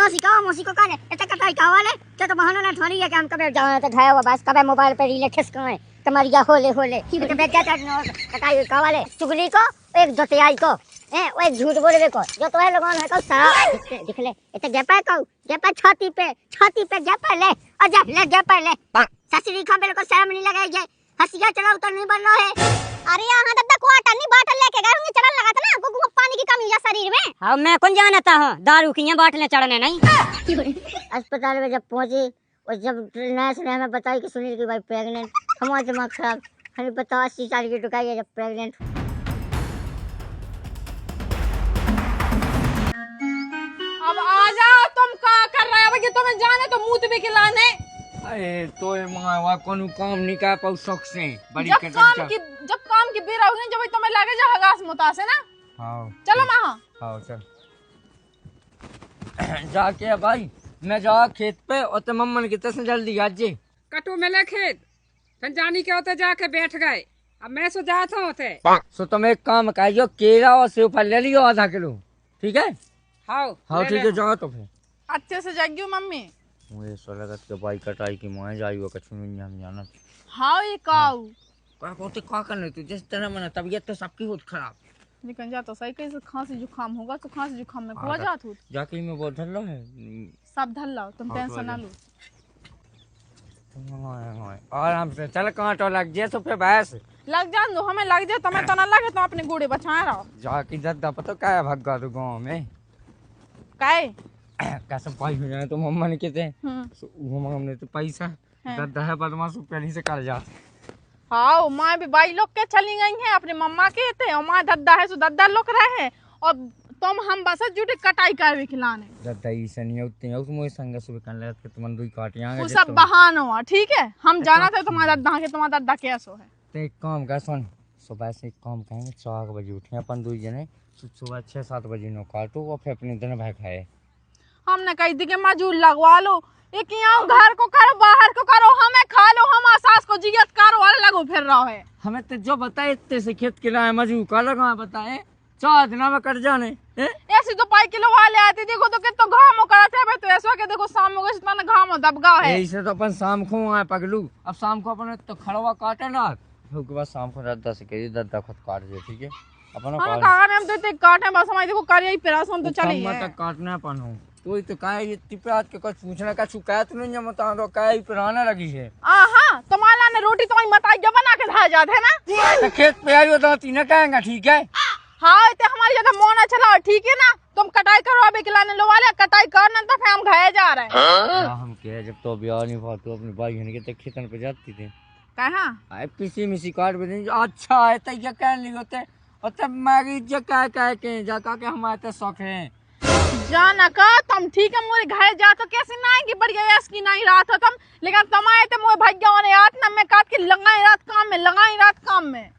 सासी का मौसी को काले इतना कटाई का वाले क्या तो बहाना ना थोड़ी है कि हम कबे जाना तो खाया हुआ बस कबे मोबाइल पे रीले खिसकाए तुम्हारी होले होले तो बेटा कटाई का वाले चुगली को एक जोतियाई को वो एक झूठ बोले को जो तो है लोगन है को सारा दिख ले इतना गैपा छाती पे गैपा ले और जा ले गैपा ले सासी का मेरे को शर्म नहीं लगाई जाए हंसिया चला उतर नहीं बनना है। अरे यहाँ दादा को आटा नहीं बाटल लेके गए होंगे चढ़न लगा था ना को पानी की कमी है शरीर में। हाँ मैं कौन जानता हूँ दारू की बाटले चढ़ने नहीं। अस्पताल में जब पहुंची और जब नर्स ने हमें बताई कि सुनील की भाई प्रेग्नेंट हमारा दिमाग खराब हमें बताओ 80 साल की टुकाई है जब प्रेग्नेंट। अब आ जाओ तुम क्या कर रहे हो तुम्हें जाने तो मुंह भी खिलाने। अरे तो मां कोनो काम नहीं कर पाऊ शौक से बड़ी जब काम की बेरा होगी जब तुम्हें लगे जा हगास मुता से ना। हां चलो मां हां चल जाके भाई मैं जा खेत पे और ते मम्मन की तस जल्दी आजे कटो मिले खेत संजानी के होते जाके बैठ गए अब मैं सो जाता होते सो तुम एक काम करियो केला और सेव फल ले लियो आधा किलो ठीक है। हाँ हाँ ठीक है जाओ तो फिर अच्छे से जागियो मम्मी मुझे सो लगत के भाई कटाई की मोए जाइयो कछु नहीं हम जाना। हाँ ये काऊ का कोते का करने तू जिस तरह मन तबीयत तो सबकी होत खराब निकल जा तो सही कैसे खांसी जुकाम होगा तो खांसी जुकाम में खो जात हो जाके में बहुत धल्लो है सब धल लो तुम टेंशन ना लो। आराम से चल कांटो लग जे तो फिर बस लग जा दो हमें लग जाए तुम्हें तो ना लगे तो अपने गोड़े बचा रहो जाके दद्दा पता क्या भगगा तू गांव में काहे कैसे पाई हो जाए तो मम्मा ने कहते वो हमने तो पैसा दद्दा है बदमाश पहले से कर जा। हाँ माँ भी भाई लोग के चली गई हैं अपने मम्मा के थे और माँ दद्दा है सो दद्दा लोग रहे हैं और तुम हम बस जुटे कटाई कर भी खिलाने दद्दा ई सनी उतने उस मोए संग सुबह कर ले के तुम दुई काटियां वो सब बहाना हुआ ठीक है हम जाना था तुम्हारा दद्दा के तुम्हारा दद्दा कैसो है तो एक काम कर सुन सुबह से एक काम करेंगे 4 बजे उठे अपन दुई जने सुबह 6-7 बजे नो काटो और फिर अपने दिन भाई खाए हमने कही थी कि मजूर लगवा लो एक यहाँ घर को करो बाहर को करो हमें खा लो हम आसास को जियत करो वाले लगो फिर रहा है हमें तो जो बताए इतने से खेत के लाए मजूर का लगा बताए 4 दिन में कट जाने ऐसी तो 5 किलो वाले आती देखो तो कितना घाम हो करा थे तो ऐसा के देखो शाम हो गई इतना घाम दबगा है ऐसे तो अपन शाम को आए पगलू अब शाम को अपन तो खड़वा काटे ना उसके बाद शाम को दद्दा से कहिए दद्दा खुद काट दे ठीक है अपन हम कहा हम तो काटे बस हमारे देखो कर यही पिरास हम तो चले मत काटना अपन हो तो तो काय ये तिपे आज के कुछ पूछना का छुकाया तो नहीं मता तो काय पुराना लगी है हां तुम्हारा ने रोटी तुम्हारी मताई जो बना के धा जाते है ना तो खेत पे आयो तो तीन कहेंगे ठीक है। हां ते हमारी ज्यादा मोना चलाओ ठीक है ना तुम कटाई करवाबे के लाने लो वाले कटाई करना तो फिर हम घाए जा रहे हैं। हम कहे जब तो ब्याह नहीं हुआ तो अपने भाई हन के खेतन पे जाती थे कहां आए पीसी मिसी काट बने अच्छा है तो ये कह ली होते और तब मारी जो कह के जाका के हमारे तो शौक है जाना का तुम ठीक है मोरे घर जा तो कैसे ना आएंगे बढ़िया यस की नहीं रात हो तुम लेकिन तुम आए थे मोरे भैया ने रात ना मैं काट के लगाई रात काम में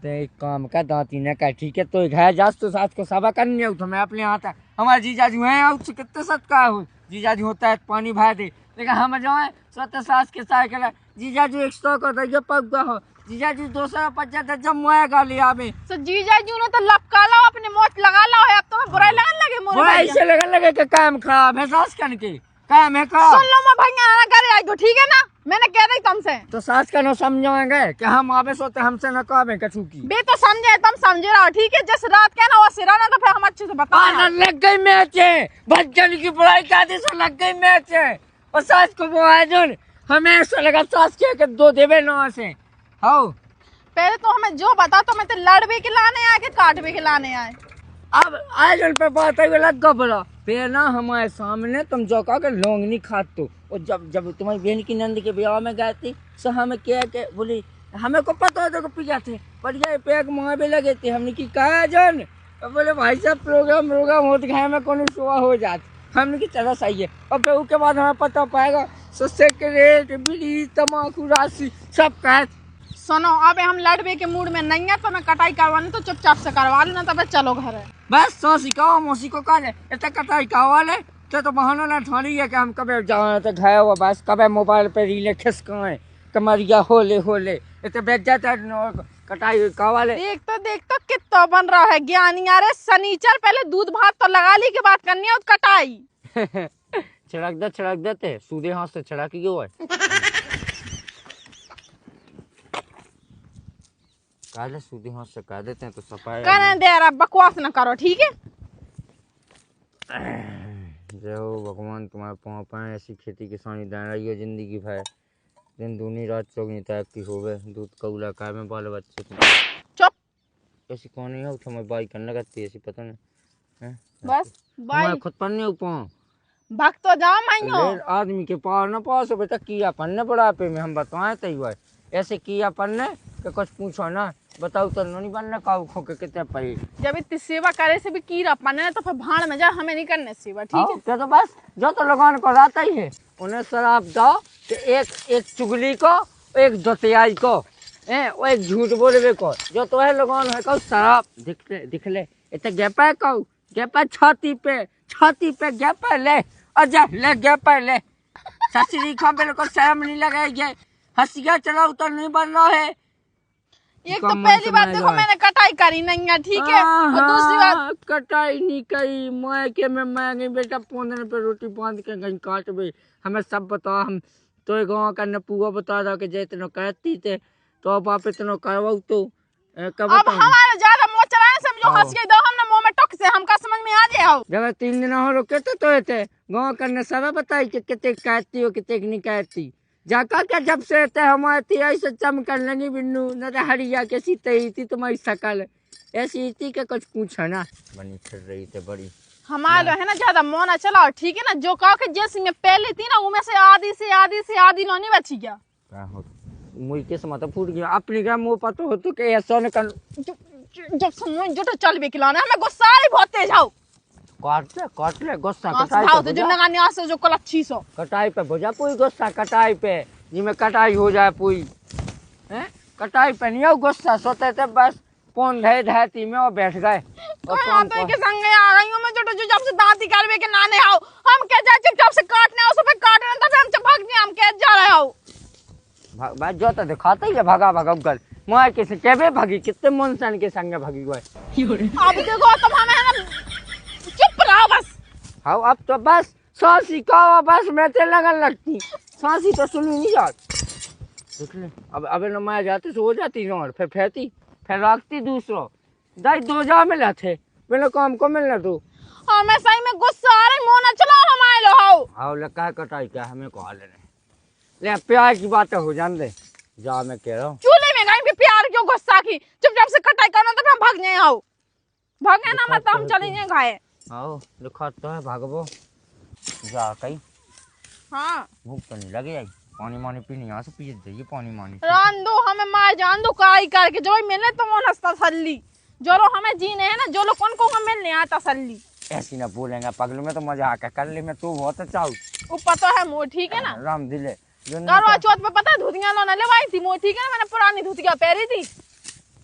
तो एक काम का दांती ने का ठीक है तो घर जास तो साथ को सबा करनी है तो मैं अपने आता हमारे जीजाजी हैं आउट से कितने सत का हो जीजाजी होता है पानी भर दे लेकिन हम जो है स्वतः सास के साइकिल जीजाजी 100 को दे पग हो जीजाजी 250 जब मोए गाली आवे तो जीजाजी ने तो लपका लो अपने मोच लगा लो है अब तुम्हें बुराई लगन लगे मोरे बुराई भैया से लगन लगे कि काम खराब है सास कन के काम है का सुन लो मैं भैया ना करे आई तो ठीक है ना मैंने कह रही तुमसे तो सास का न समझाएंगे कि हम आवे सोते हमसे न कावे कछु की बे तो समझे तुम समझे रहो ठीक है जिस रात के ना वो सिरा ना तो फिर हम अच्छे से बताओ लग गई मैच है बच्चन की बुराई शादी से लग गई मैच है और सास को वो आयोजन हमें ऐसा लगा सास के 2 देवे 9 से हाँ पहले तो हमें जो बता तो मैं तो लड़ भी खिलाने आए कि काट भी खिलाने आए अब आयोजन पे बात है लग गबरा फिर ना हमारे सामने तुम जो कहा कि लोग नहीं खाते तो और जब तुम्हारी बहन की नंद के ब्याह में गए थे तो हमें क्या के बोली हमें को पता होता को पिया थे पर ये पैक माँ भी लगे थे हमने की कहा जन बोले भाई साहब प्रोग्राम होते गए हमें कौन सुबह हो जाती हमने की चला सही है और फिर उसके बाद हमें पता पाएगा सिगरेट बीड़ी तम्बाकू राशि सब कहे सुनो अब हम लड़बे के मूड में नहीं है तो मैं कटाई करवानी तो चुपचाप से करवा लूँ ना तब चलो घर है बस सासी का मौसी को कहा इतना कटाई करवा ले तो बहाना ना थोड़ी है कि हम कभी जाना तो घर हुआ बस कभी मोबाइल पे रीले खिसकाए कमरिया होले इतना बेच जाता कटाई करवा ले देख तो कितना बन रहा है ज्ञानी अरे सनीचर पहले दूध भात तो लगा ली के बात करनी है कटाई छिड़क देते सूदे हाथ से छिड़क क्यों है काले सूदे हाथ से कह देते हैं तो सफाई करने दे यार, बकवास ना करो ठीक है। जय हो भगवान तुम्हारे पाँव पाए ऐसी खेती किसानी दान रही है जिंदगी भर दिन दूनी रात चौगनी टाइप की होवे दूध कौला काय में बाल बच्चे चुप। ऐसी कौन नहीं हो तुम्हें बाई करने लगती ऐसी पता नहीं हैं? बस बाई खुद पन्ने ऊपर भग तो जाओ माइयो। आदमी के पार न पास हो बेटा किया पन्ने बुढ़ापे में हम बताएं तो हुआ ऐसे किया पन्ने कि कुछ पूछो ना बताओ तो नहीं बनना काऊ खो के कितने पे जब इतनी सेवा करे से भी कीड़ा पने तो फिर भाड़ में जा, हमें नहीं करने सेवा ठीक है। क्या तो बस जो तो लगान को आता ही है उन्हें शराब दो कि एक चुगली को एक जोतियाई को वो एक झूठ बोलवे को जो तो है लगान है कहो शराब दिख ले इतने गैपा कहो गैपा छाती पे गैपा ले अजा ले गैपा ले ससुरी खांबे को शर्म नहीं लगाएगी हंसिया चलाओ तो नहीं बन रहा है। एक तो पहली बात देखो मैंने कटाई करी नहीं है ठीक है, और दूसरी बात कटाई नहीं करी मैं के मैं गई बेटा 15 पे रोटी बांध के गई काट बे हमें सब बता हम तो गाँव का नपुआ बता रहा कि जितना कहती थे तो अब आप इतना करवाओ तो अब हमारे ज्यादा मुंह चलाने से जो हंस गई दो हमने मुंह में टक से हमका समझ में आ जाए। जब 3 दिन हो कहते तो थे गाँव करने सब बताई कि कितने कहती हो कितने नहीं कहती जाका क्या जब से थे हमारी ऐसे चमकन लगी बिन्नू न तो हरिया कैसी तई थी तुम्हारी शकल ऐसी थी कि कुछ पूछा ना बनी फिर रही थे बड़ी हमारा है ना ज्यादा मोना चलाओ ठीक है ना, जो कहो कि जैसी में पहले थी ना उनमें से आधी नहीं बची क्या मुझे किस मतलब फूट गया अपनी का मुंह पता हो तो कि ऐसा न कर जब समझ जो तो चल भी खिलाना हमें गुस्सा आ रही बहुत तेज आओ काट ले गुस्सा कटाई तो जो नगानी आसे जो कल 600 कटाई पे भोजा पूरी गुस्सा कटाई पे जिसमें कटाई हो जाए पूरी हैं कटाई पे नहीं हो गुस्सा सोते थे बस फोन धैती में और बैठ गए कोई आते के संग आ रही हूं मैं जो जब से दांती करवे के नाने आओ हम के जा चुपचाप से काटने आओ सब काटने तब हम भाग नहीं हम के जा रहे हो भाग जो तो दिखाता ही है भागा कर मैं किसे केबे भागी कितने मनसन के संग भागी गए अब देखो तुम हमें चुप रहो बस। हाँ अब तो बस सांसी का बस मैं ते लगन लगती सांसी तो सुनी नहीं जाती देख ले अब न मैं जाती सो जाती और फिर फैती फिर रखती दूसरों दाई 2 जा मिला थे मैंने काम को मिलना तू मैं सही में गुस्सा आ रही मोना चलाओ हमारे लो आओ आओ लगा कटाई क्या हमें कहा लेने ले प्यार की बातें हो जान दे जा मैं कह रहा हूँ चूल्हे में गई प्यार क्यों गुस्सा की चुपचाप से कटाई करना तो हम भाग जाए आओ भागे ना मत हम चले जाए घाये आओ लिखा तो है भागबो जा कहीं हाँ भूख तो नहीं लगे आई पानी मानी पीनी यहाँ से पी जाइए पानी मानी रान दो हमें मार जान दो काई करके जो मिले तो वो नस्ता सल्ली जो लो हमें जीने है ना जो लोग कौन को हमें मिलने आता सल्ली ऐसी ना बोलेंगे पगलू में तो मजा आकर कर ले मैं तू बहुत अच्छा हूँ ऊपर तो है मोह ठीक है ना राम दिले करवा चौथ पे पता है धोतियां लोना लेवाई थी मोह ठीक है ना मैंने पुरानी धोतियां पहनी थी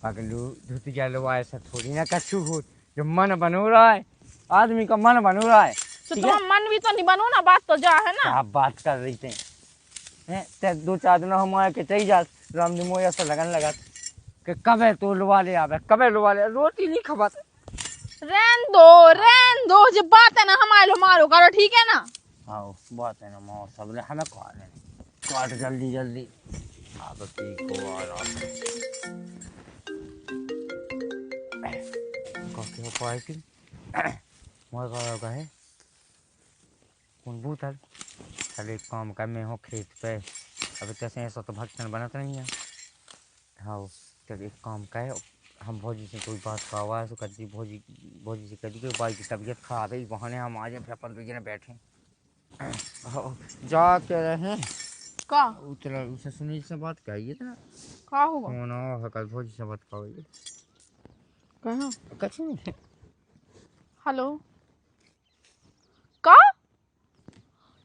पगलू धोतिया लो ऐसा थोड़ी ना कछु हो जो मन बनो रहा है आदमी का मन बनो रहा है तो तुम मन भी तो नहीं बनो ना बात तो जा है ना आप बात कर रही थे ते 2-4 दिन हमारे के चाहिए जा राम जी मोया से लगन लगा कि कबे तो लुवा ले आवे कबे लुवा ले रोटी नहीं खवाते रहन दो जब बात है ना हमारे लो मारो करो ठीक है ना। आओ बात है ना माँ सब ले हमें काट जल्दी आप ठीक हो आराम कॉफी पाई थी मोर का है कौन बूतल चल एक काम कर मैं हो खेत पे अभी कैसे ऐसा तो भक्तन बनत नहीं है हाँ चल एक काम कर हम भौजी से कोई बात का आवाज़ तो कर दी भौजी से कर दी कोई बाई की तबीयत खराब है इस बहाने हम आज पेपर पे बैठे जा के रहे का उतरा उसे सुनील से बात करिए ना का होगा कौन हो कल भौजी से बात करिए कहाँ कुछ नहीं हेलो का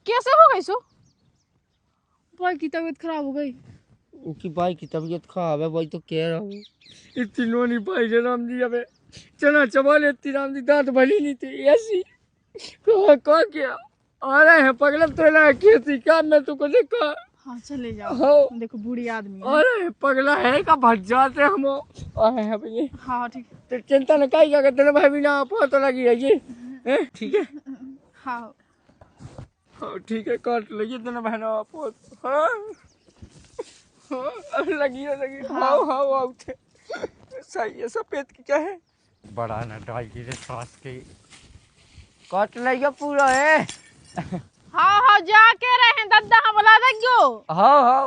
कैसे हो गई सो भाई की तबीयत खराब हो गई उसकी भाई की तबीयत खराब है वही तो कह रहा हूँ इतनी नोनी भाई राम जी अबे चना चबा लेती राम जी दांत भली नहीं थी ऐसी कहा क्या आ रहे हैं पगला तो ना खेती काम में तुमको देखा हाँ चले जाओ हाँ। देखो बूढ़ी आदमी है। अरे पगला है का भज जाते हम आए हैं भैया हाँ ठीक तो चिंता न काई क्या करते भाई भी ना पता लगी है ये ठीक है हाँ हाँ ठीक है, काट लीजिए दोनों बहनों आप। हाँ हाँ, अब लगी हाँ हाँ हाँ थे। सही है, सफेद की क्या है, बड़ा न डाली रे सास के। काट लिया पूरा है। हाँ हाँ जाके रहे दादा, हम बुला देंगे। हाँ हाँ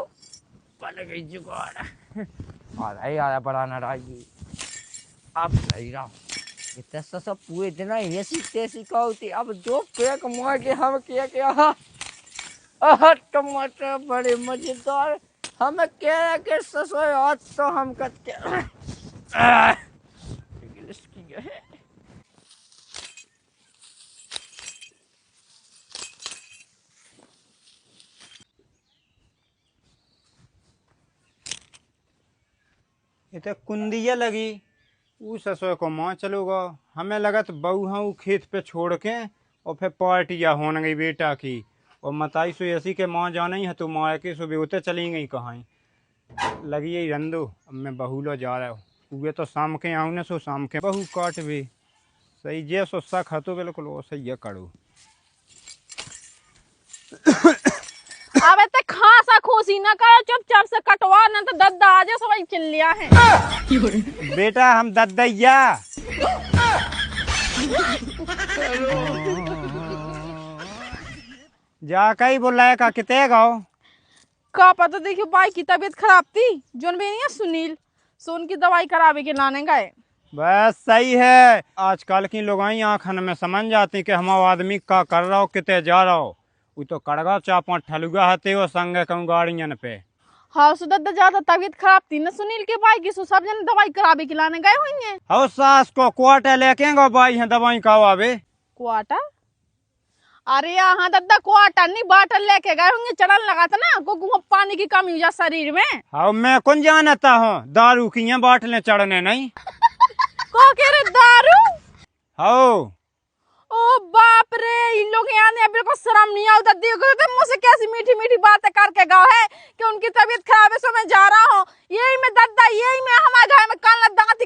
बन गई जुगाड़। आ रहा बड़ा न डाली। अब नहीं रहा इतना सब पूरे दिन ऐसी तैसी का होती। अब दो पैक मार के हम क्या टमाटर बड़े मजेदार। हम क्या के ससुर आज तो हम करते इंग्लिश की है। ये तो कुंदिया लगी ऊ ससुर को माँ चलोगा। हमें लगा तो बहू हाँ खेत पे छोड़ के और फिर पार्टियाँ होने गई बेटा की। और मताई सो ऐसी के माँ जाना ही है तो माँ के सुबह उते चली गई कहाँ लगी यही रंदो। अब मैं बहू लो जा रहा हूँ, उगे तो शाम के आऊँ ना, सो शाम के बहू काट भी सही जे सो सख तो बिल्कुल वो सही है करो। अब इतने खासा खूसी न करो, चुपचाप से कटवा, न तो दद्दा आ जाए सब चिल्लिया है। बेटा हम दद्दैया जाकर ही बुलाया का कितने गाओ का पता, देखियो भाई की तबीयत खराब थी, जोन भी नहीं है सुनील, सो उनकी दवाई करावे के लाने गए। बस सही है, आजकल की लोग आँखन में समझ जाती कि हमारा आदमी का कर रहा हो कितने जा रहा हो। वो तो कड़गा चापा ठलुगा हते हो संग कहूँ गाड़ियन पे। हाँ सो दद्दा ज्यादा तबीयत खराब थी न सुनील के भाई की, सो सब जन दवाई करावे के लाने गए हुई हैं। हो सास को क्वार्टर लेके गो भाई हैं दवाई खावावे। क्वार्टर? अरे यहाँ दद्दा क्वार्टर नहीं बाटल लेके गए होंगे, चढ़न लगा था ना को पानी की कमी हो जा शरीर में। हाँ मैं कौन जानता हूँ दारू की बाटले चढ़ने नहीं। को कह रहे दारू? हो ओ बाप रे, इन लोग यहाँ ने अभी को शर्म नहीं आता। देखो तो मुझसे कैसी मीठी मीठी बातें करके गाओ है कि उनकी तबीयत खराब है सो मैं जा रहा हूँ। यही में दद्दा, यही में हमारे घर में कल दांती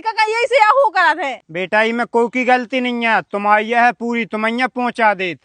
का यही से हो करा थे। बेटा में कोई की गलती नहीं है, तुम्हारी है पूरी, तुम्हें पहुँचा दे।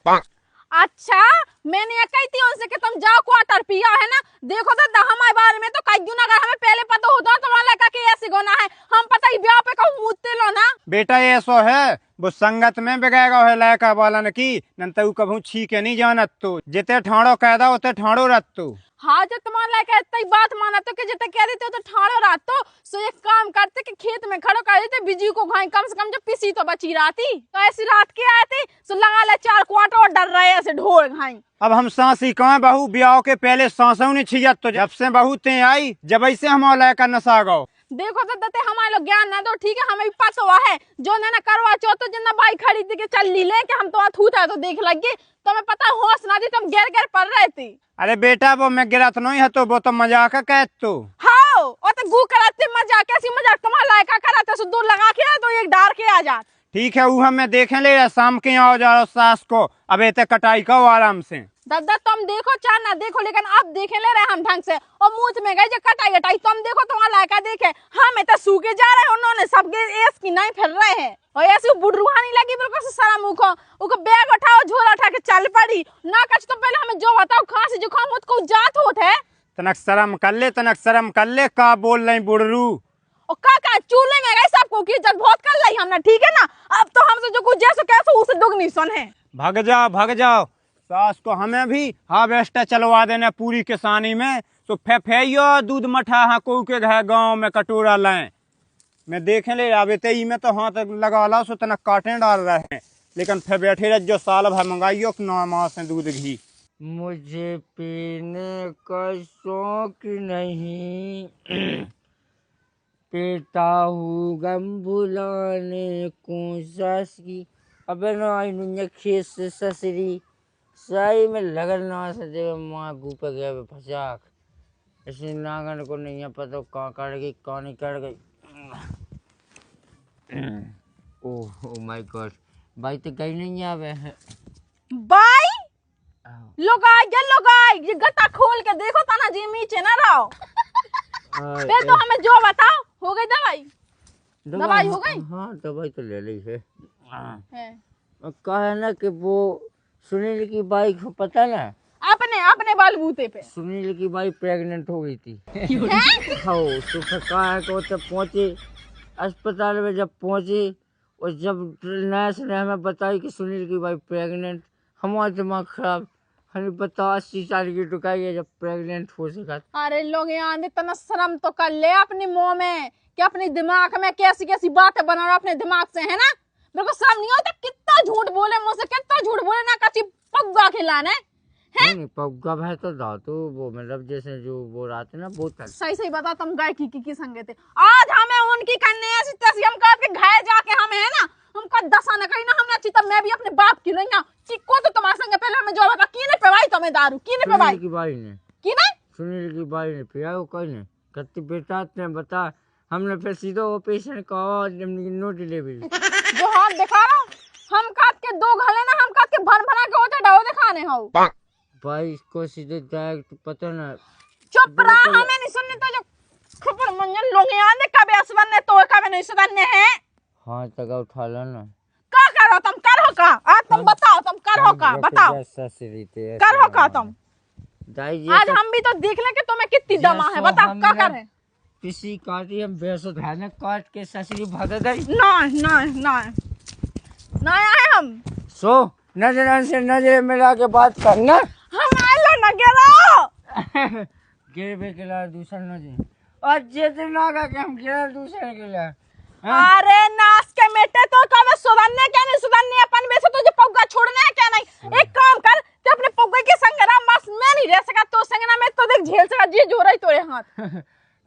अच्छा मैंने ये कही थी उनसे कि तुम जाओ क्वार्टर पिया है ना। देखो दद्दा हमारे बारे में तो कई दिन अगर हमें पहले पता होता तो तुम्हारा लड़का के ऐसी गोना है, हम पता ही ब्याह पे कहूँ मुझते लो ना। बेटा ऐसो है वो संगत में बिगेगा है लड़का वालन की, न तो कभू छी के नहीं जानत तो जिते ठाणो कहदा उते ठाणो रत तो। हाँ जब तुम्हारा लड़का इतनी बात माना तो कि जिते कह देते हो तो ठाणो रात तो। सो एक काम करते कि खेत में खड़ो कर देते बिजली को घाई, कम से कम जब पिसी तो बची रहती। तो ऐसी रात के आए थे सो लगा ले 4 क्वार्टर और डर रहे ऐसे ढोल घाई। अब हम सांसी कहाँ बहू ब्याह के पहले सांसों नहीं छियत तो जब से बहू ते आई जब ऐसे हमारा लड़का नशा गो। देखो तो दत्ते हमारे लोग ज्ञान ना दो, ठीक है हमें भी पता हुआ है जो ना करवा चौथ तो जिन्ना बाइक खरीद के चल ली ले कि हम तो थूता तो देख लगे तो हमें पता होश ना दी, तुम गिर गिर पड़ रहे थे। अरे बेटा वो मैं गिरत नहीं है तो वो तो मजाक कहत तो। हाँ और तो गु कराते मजाक, कैसी मजाक तुम्हारा लायका कराते सो दूर लगा के तो एक डार के आ जात। ठीक है वो हमें देखें ले शाम के आओ जा रहा सास को, अब एते कटाई का आराम से। दादा तुम देखो चाह ना देखो लेकिन अब देखे ले रहे हम ढंग से, और मुंह में गए जो कटाई कटाई तुम देखो तुम्हारा लायका देखे। हाँ मैं तो सूखे जा रहे हैं, उन्होंने सबके एस की नहीं फिर रहे हैं और ऐसे बुढ़रूहानी लगी बिल्कुल से सारा मुंह को बैग उठाओ झोला उठा के चल पड़ी ना। कच तो पहले हमें जो बताओ खांसी जुकाम मुझ को जात होत है। तनक शर्म कर ले का बोल रही बुढ़रू। और का चूल्हे में गए सबको की इज्जत बहुत कर ली हमने, ठीक है ना। अब तो हमसे जो कुछ जैसे कैसे उसे दुगनी सुन है। भाग जाओ सास को हमें भी हार्वेस्टर चलवा देना पूरी किसानी में, तो फेफेयो दूध मठा हाँ को के घर गाँव में कटोरा लाए। मैं देखे ले आवे ही में तो हाथ लगा ला सो तना काटे डाल रहे हैं, लेकिन फिर बैठे रह जो साल भर मंगाइयो 9 माह से दूध घी। मुझे पीने का शौक नहीं पीता हूँ गम भुलाने को सास की। अबे ना आई खेत से ससरी सही में लगन ना सके माँ गू पे गया फसाक, इसी नागन को नहीं है पता कहाँ कट गई कहाँ नहीं कट गई। ओह माय गॉड, भाई तो गई नहीं आवे है बाई लोग आए ये गट्टा खोल के देखो तना जी नीचे ना रहो। फिर तो हमें जो बताओ हो गई दवाई हो गई। हाँ दवाई तो ले ली है। कहा ना कि वो सुनील की बाइक को पता ना, अपने अपने बलबूते पे। सुनील की बाइक प्रेग्नेंट हो गई थी। हाँ तो फिर कहा है कि तब पहुंचे अस्पताल में, जब पहुंचे और जब नर्स ने हमें बताई कि सुनील की वाइफ प्रेग्नेंट, हमारा दिमाग खराब। हमें बता 80 साल की टुकाई है जब प्रेग्नेंट हो सका। अरे लोग यहाँ इतना शर्म तो कर ले अपने मुंह में कि अपने दिमाग में कैसी कैसी बातें बना रहा अपने दिमाग से, है ना। मेरे को शर्म नहीं होता कितना झूठ बोले मुझसे, कितना झूठ बोले ना, कच्ची पग्गा खिलाने नहीं पग्गा भाई तो धातु वो मतलब जैसे जो वो रहते ना वो तक। सही सही बता, तुम गए की संगे थे आज, हमें उनकी करने ऐसी तैसी हम कह के घाय जाके हमें, है ना, हमका दसा न कहीं ना हमने अच्छी, तब मैं भी अपने बाप की नहीं चिक्को तो तुम्हारे संगे पहले हमें जो लगा की ने पे भाई तुम्हें दारू की ने पे भाई की बाई ने की नहीं सुनील की बाई ने पिया वो कोई ने कत्ती बेटा ने बता। हमने फिर सीधा ऑपरेशन कहा, नो डिलीवरी। जो हाथ दिखा रहा हूँ, हम काट के दो घले ना, हम काट के भन भना के होते डाव दिखाने हो भाई इसको सीधे डायरेक्ट पता ना। चुप रहा, हमें नहीं सुनने तो जो खबर मंजन लोग यहाँ ने कभी असवन ने तो कभी नहीं सुनने हैं। हाँ तगा उठा लो ना। क्या करो तुम, करो का आज तुम बताओ, तुम करो का बताओ, करो का तुम। आज हम भी तो देख लें कि तुम्हें कितनी दमा है, बताओ क्या करे। किसी काटी हम बेसो धाने काट के ससुरी भाग गई। नहीं नहीं नहीं नहीं आए हम। सो नजर से नजर मिला के बात करना। हम आए ना गिरो गिर पे खिला दूसरा नजर और जितने नागा के हम गिरा दूसरे के लिए। अरे नाच के मेटे तो कभी सुधरने क्या नहीं सुधरने, अपन में से तुझे पग्गा छोड़ना है क्या नहीं। एक काम कर, ते अपने पग्गे के संग रहा, बस मैं नहीं रह सका तो संग ना, मैं तो देख झेल सका जी जो रही तोरे हाथ।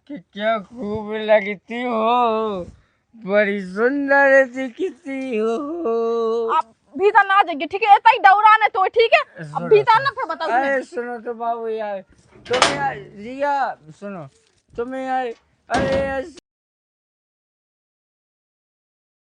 कि क्या खूब लगती हो, बड़ी सुंदर दिखती हो। अब भीतर ना जाएगी ठीक है, इतना ही डौराने तो ठीक है, अब भीतर ना फिर बताओ। अरे सुनो तो बाबू यार, तुम्हें यार रिया सुनो, तुम्हें यार अरे